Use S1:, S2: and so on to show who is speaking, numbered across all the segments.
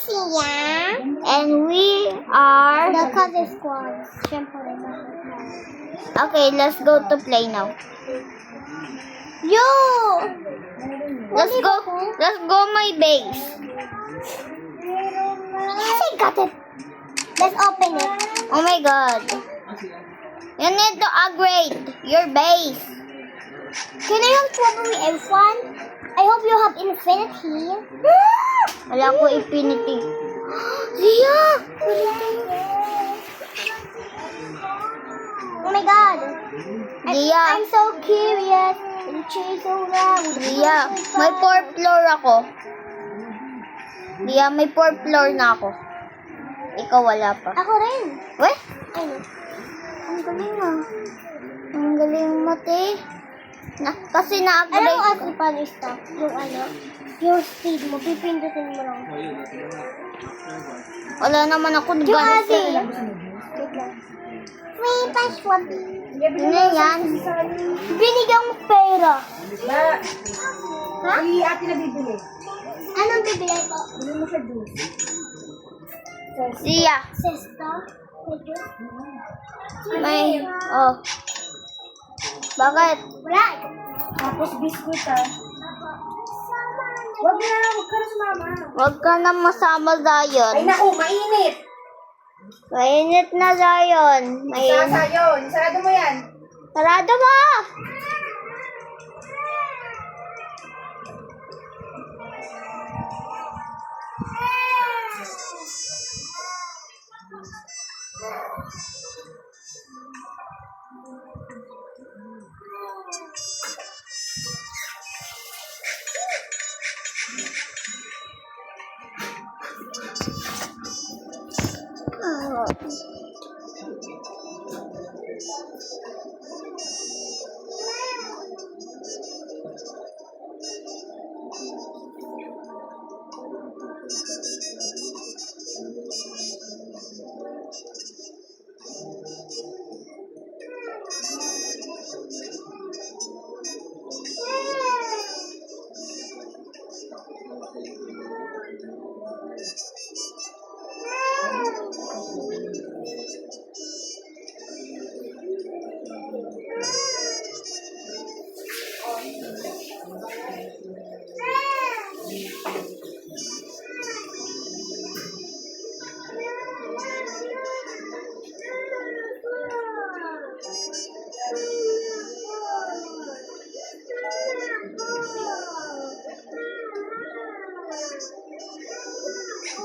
S1: Sia.
S2: And we are...
S1: The Cousin Squad. Siyempre.
S2: Okay, let's go to play now.
S1: Yo!
S2: Let's go my base.
S1: Yes, I got it. Let's open it.
S2: Oh my god. You need to upgrade your base.
S1: Can I have strawberry F1? I hope you have infinity.
S2: Wala ko infinity. Zia!
S1: Oh my god.
S2: Zia.
S1: I'm so curious.
S2: Zia, may 4th floor ako. Zia, may 4th floor na ako. Ikaw wala pa.
S1: Ako rin.
S2: Weh?
S1: Ayun.
S2: Ang galing ah. Ang galing mo, te. Kasi
S1: Alam mo
S2: na-upgrade ko.
S1: kasi paano stop? Yung speed mo, pipindutin mo lang.
S2: Wala naman ako.
S1: Yung asi. Wait lang. Free paswabi.
S2: Ano yan?
S1: Binigyan mo pera.
S3: Ha? Hindi ate na bibili.
S1: Anong bibigay ko?
S3: Bili mo siya juice.
S2: Zia.
S1: Sesto? Medyo?
S2: May... Oh. Bakit?
S1: Wala.
S3: Tapos biskuit ha. Huwag ka na sumama.
S2: Huwag ka na masama, Zion.
S3: Ay naku, mainit.
S2: Mainit na, Zion. Mainit.
S3: Sasayon, sarado mo yan.
S2: Sarado mo!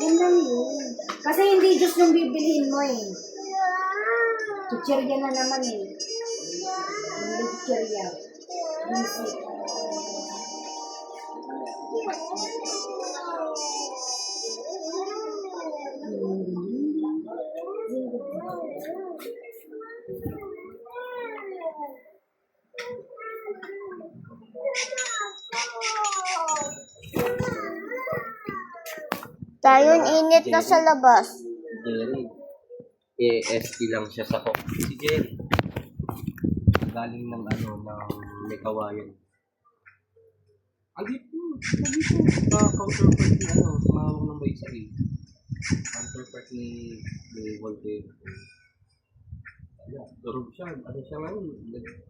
S3: Yan lang yun. Kasi hindi juice yung bibilihin mo eh. Chichirya na naman eh. Hindi chichirya. Busy.
S2: Zion, init na sa labas.
S4: Jerry. ASP lang siya sa cook. Si Jerry. Galing ng may kawayan. Andito. Counterpart ni sumawag ng bay sa A. Counterpart ni Voltaire. Durog siya. Ano siya ngayon?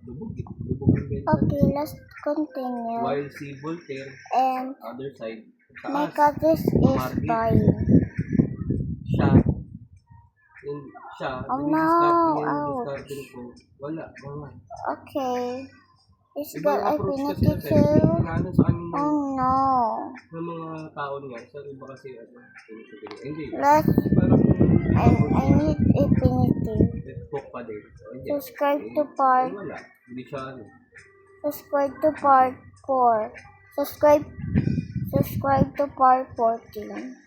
S4: Dubog ang benta.
S2: Okay, let's continue.
S4: While si Voltaire,
S2: And
S4: other side,
S2: my
S4: taas,
S2: cousin is buying.
S4: siya,
S2: Oh,
S4: yung
S2: no.
S4: discarding ko, wala.
S2: Okay. It's
S4: Ibang
S2: got
S4: approach kasi
S2: infinity
S4: na
S2: too.
S4: ano sa amin
S2: Oh no.
S4: ng mga tao niya. Sa iba kasi, hindi.
S2: Let's...
S4: Parang,
S2: I need infinity.
S4: cook pa din. So, hindi.
S2: Subscribe to part.
S4: Wala. Hindi siya,
S2: Subscribe to part 4. Subscribe to part 14.